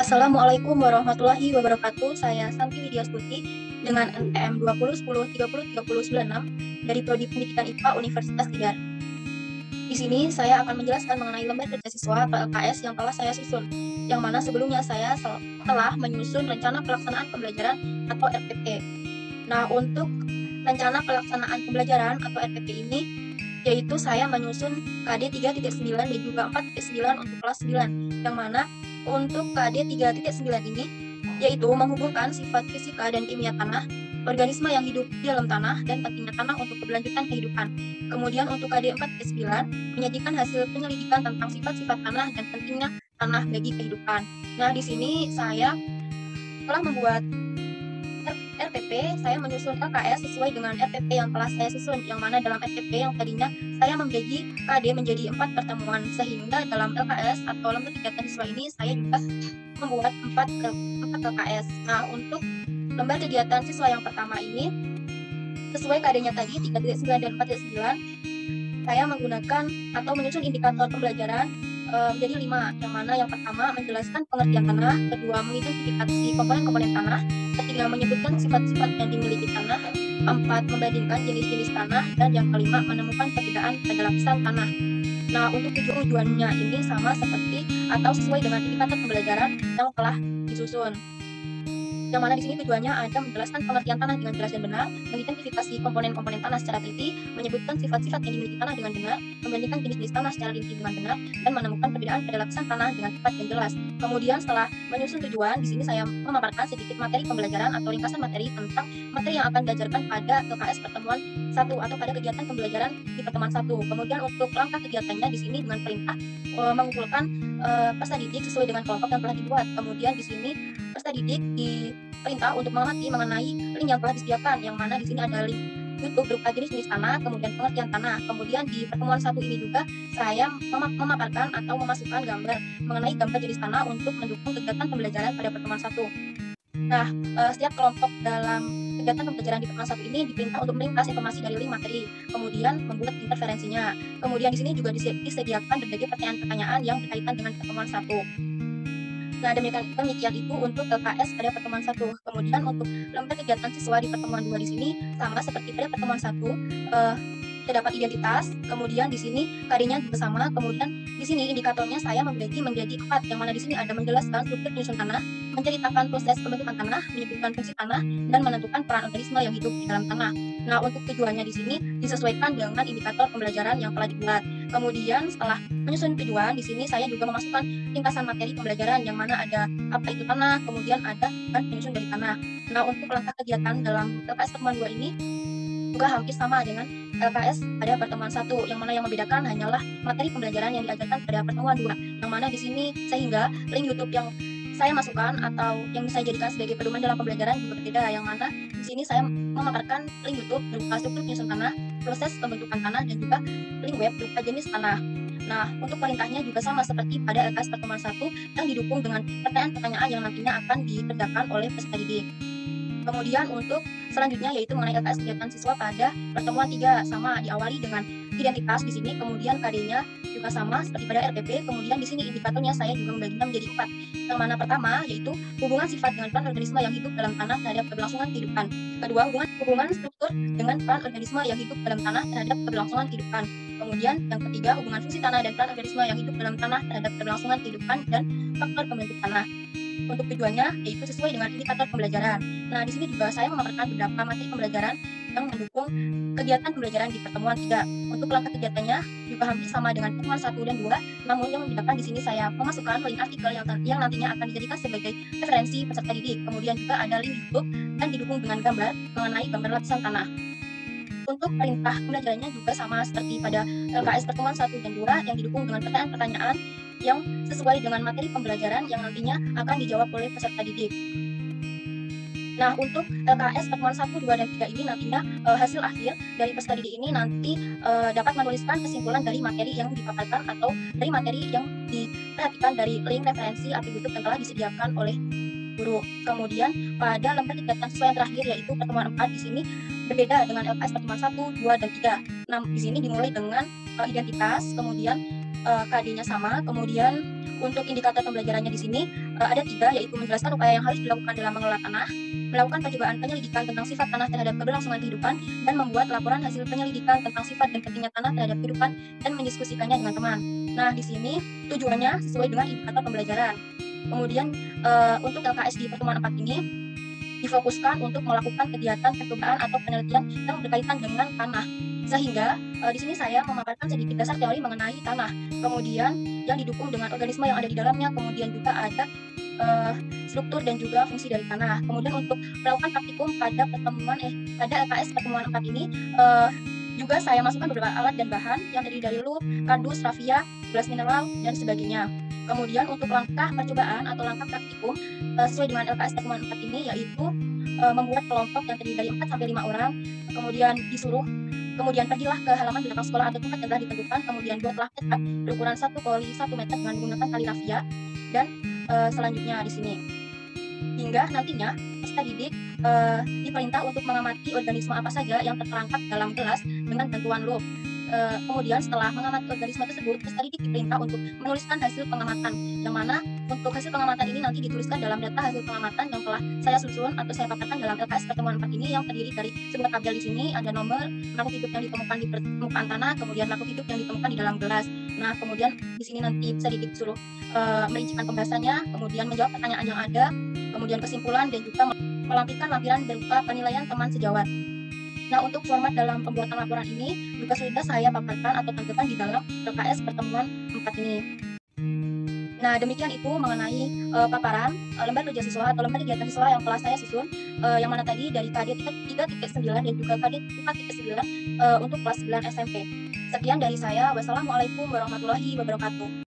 Assalamualaikum warahmatullahi wabarakatuh. Saya Santi Widyastuti dengan NPM 2010303096 dari Prodi Pendidikan IPA Universitas Tidar. Di sini saya akan menjelaskan mengenai lembar kerja siswa atau LKS yang telah saya susun, yang mana sebelumnya saya telah menyusun rencana pelaksanaan pembelajaran atau RPP. Nah, untuk rencana pelaksanaan pembelajaran atau RPP ini, yaitu saya menyusun KD 3.9 dan juga 4.9 untuk kelas 9, yang mana untuk KD 3.9 ini yaitu menghubungkan sifat fisika dan kimia tanah, organisme yang hidup di dalam tanah, dan pentingnya tanah untuk keberlanjutan kehidupan. Kemudian untuk KD 4.9 menyajikan hasil penyelidikan tentang sifat-sifat tanah dan pentingnya tanah bagi kehidupan. Nah, di sini saya telah membuat RPP, saya menyusun LKS sesuai dengan RPP yang telah saya susun, yang mana dalam RPP yang tadinya saya membagi KD menjadi 4 pertemuan, sehingga dalam LKS atau lembar kegiatan siswa ini saya juga membuat 4 LKS. Nah, untuk lembar kegiatan siswa yang pertama ini, sesuai KD-nya tadi 3.9 dan 4.9, saya menggunakan atau menyusun indikator pembelajaran menjadi 5, yang mana yang pertama menjelaskan pengertian tanah, kedua mengidentifikasi komponen-komponen tanah, ketiga menyebutkan sifat-sifat yang dimiliki tanah, 4 membandingkan jenis-jenis tanah, dan yang kelima menemukan perbedaan pada lapisan tanah. Nah, untuk tujuannya ini sama seperti atau sesuai dengan indikator pembelajaran yang telah disusun. Yang mana di sini tujuannya ada menjelaskan pengertian tanah dengan jelas dan benar, mengidentifikasi komponen-komponen tanah secara teliti, menyebutkan sifat-sifat yang dimiliki tanah dengan benar, membandingkan jenis-jenis tanah secara rinci dengan benar, dan menemukan perbedaan pada lapisan tanah dengan tepat dan jelas. Kemudian setelah menyusun tujuan, di sini saya memaparkan sedikit materi pembelajaran atau ringkasan materi tentang materi yang akan diajarkan pada LKS pertemuan 1 atau pada kegiatan pembelajaran di pertemuan 1. Kemudian untuk langkah kegiatannya di sini dengan perintah mengumpulkan peserta didik sesuai dengan kelompok yang telah dibuat. Kemudian di sini peserta didik diperintah untuk mengamati mengenai link yang telah disediakan, yang mana di sini ada link YouTube berupa jenis-jenis tanah, kemudian pengertian tanah. Kemudian di pertemuan 1 ini juga saya memaparkan atau memasukkan gambar mengenai gambar jenis tanah untuk mendukung kegiatan pembelajaran pada pertemuan 1. Nah, setiap kelompok dalam kegiatan pembelajaran di pertemuan 1 ini diperintah untuk meringkas informasi dari link materi, kemudian membuat interferensinya. Kemudian di sini juga disediakan berbagai pertanyaan-pertanyaan yang berkaitan dengan pertemuan 1. Nah, demikian itu untuk LKS pada pertemuan 1. Kemudian untuk lembar kegiatan siswa di pertemuan 2 di sini sama seperti pada pertemuan 1, terdapat identitas, kemudian di sini KD-nya juga sama, kemudian di sini indikatornya saya membagi menjadi 4, yang mana di sini ada menjelaskan struktur penyusun tanah, menceritakan proses pembentukan tanah, menyebutkan fungsi tanah, dan menentukan peran organisme yang hidup di dalam tanah. Nah, untuk tujuannya di sini disesuaikan dengan indikator pembelajaran yang telah dibuat. Kemudian setelah menyusun tujuan, di sini saya juga memasukkan ringkasan materi pembelajaran, yang mana ada apa itu tanah, kemudian ada penyusun dari tanah. Nah, untuk langkah kegiatan dalam LKS pertemuan 2 ini juga hampir sama dengan LKS pada pertemuan 1, yang mana yang membedakan hanyalah materi pembelajaran yang diajarkan pada pertemuan 2, yang mana di sini sehingga link YouTube yang saya masukkan atau yang saya jadikan sebagai pedoman dalam pembelajaran juga berbeda, yang mana di sini saya memaparkan link YouTube berupa struktur penyusun tanah, proses pembentukan tanah, dan juga link web berupa jenis tanah. Nah, untuk perintahnya juga sama seperti pada LKS pertemuan 1 yang didukung dengan pertanyaan-pertanyaan yang nantinya akan dikerjakan oleh peserta didik. Kemudian untuk selanjutnya yaitu mengenai LKS kegiatan siswa pada pertemuan 3, sama diawali dengan identitas di sini, kemudian KD-nya juga sama seperti pada RPP, kemudian di sini indikatornya saya juga membaginya menjadi 4. Yang mana pertama yaitu hubungan sifat dengan peran organisme yang hidup dalam tanah terhadap keberlangsungan kehidupan. Kedua, hubungan struktur dengan peran organisme yang hidup dalam tanah terhadap keberlangsungan kehidupan. Kemudian yang ketiga, hubungan fungsi tanah dan peran organisme yang hidup dalam tanah terhadap keberlangsungan kehidupan dan faktor pembentuk tanah. Untuk tujuannya yaitu sesuai dengan indikator pembelajaran. Nah, di sini juga saya memaparkan beberapa materi pembelajaran yang mendukung kegiatan pembelajaran di pertemuan 3. Untuk langkah kegiatannya juga hampir sama dengan pertemuan 1 dan 2, namun yang membedakan di sini saya memasukkan link artikel yang nantinya akan dijadikan sebagai referensi peserta didik. Kemudian juga ada link YouTube dan didukung dengan gambar mengenai gambar lapisan tanah. Untuk perintah pembelajarannya juga sama seperti pada LKS pertemuan 1 dan 2 yang didukung dengan pertanyaan-pertanyaan yang sesuai dengan materi pembelajaran yang nantinya akan dijawab oleh peserta didik. Nah, untuk LKS pertemuan 1, 2, dan 3 ini nantinya hasil akhir dari peserta didik ini nanti dapat menuliskan kesimpulan dari materi yang dipaparkan atau dari materi yang diperhatikan dari link referensi atau YouTube yang telah disediakan oleh guru. Kemudian pada lembar kegiatan siswa yang terakhir yaitu pertemuan 4 di sini berbeda dengan LKS pertemuan 1, 2, dan 3. Nah, di sini dimulai dengan identitas, kemudian KD-nya sama, kemudian Untuk indikator pembelajarannya di sini ada 3, yaitu menjelaskan upaya yang harus dilakukan dalam mengelola tanah, melakukan percobaan penyelidikan tentang sifat tanah terhadap keberlangsungan kehidupan, dan membuat laporan hasil penyelidikan tentang sifat dan pentingnya tanah terhadap kehidupan dan mendiskusikannya dengan teman. Nah, di sini tujuannya sesuai dengan indikator pembelajaran. Kemudian untuk LKS di pertemuan 4 ini difokuskan untuk melakukan kegiatan percobaan atau penelitian yang berkaitan dengan tanah. Sehingga di sini saya memaparkan sedikit dasar teori mengenai tanah, kemudian yang didukung dengan organisme yang ada di dalamnya, kemudian juga ada struktur dan juga fungsi dari tanah. Kemudian untuk melakukan praktikum pada LKS pertemuan 4 ini juga saya masukkan beberapa alat dan bahan yang terdiri dari lup, kardus, rafia, gelas mineral, dan sebagainya. Kemudian untuk langkah percobaan atau langkah praktikum sesuai dengan LKS pertemuan 4 ini, yaitu membuat kelompok yang terdiri dari 4 sampai 5 orang, kemudian pergilah ke halaman belakang sekolah atau tempat yang telah ditentukan, kemudian buatlah peta berukuran 1 x 1 meter dengan menggunakan tali rafia, dan selanjutnya di sini. Hingga nantinya peserta didik diperintah untuk mengamati organisme apa saja yang terperangkap dalam gelas dengan bantuan lup. Kemudian setelah mengamati organisme tersebut, peserta didik diperintah untuk menuliskan hasil pengamatan, yang mana untuk hasil pengamatan ini nanti dituliskan dalam data hasil pengamatan yang telah saya susun atau saya paparkan dalam LKS pertemuan 4 ini, yang terdiri dari sebuah tabel. Di sini ada nomor makhluk hidup yang ditemukan di permukaan tanah, kemudian makhluk hidup yang ditemukan di dalam gelas. Nah, kemudian di sini nanti peserta didik disuruh merincikan pembahasannya, kemudian menjawab pertanyaan yang ada, kemudian kesimpulan, dan juga melampirkan lampiran berupa penilaian teman sejawat. Nah, untuk format dalam pembuatan laporan ini juga sudah saya paparkan atau tampilkan di dalam LKS pertemuan 4 ini. Nah, demikian itu mengenai paparan lembar kerja siswa atau lembar kegiatan siswa yang telah saya susun, yang mana tadi dari KD 3.9 dan juga KD 4.9 untuk kelas 9 SMP. Sekian dari saya. Wassalamualaikum warahmatullahi wabarakatuh.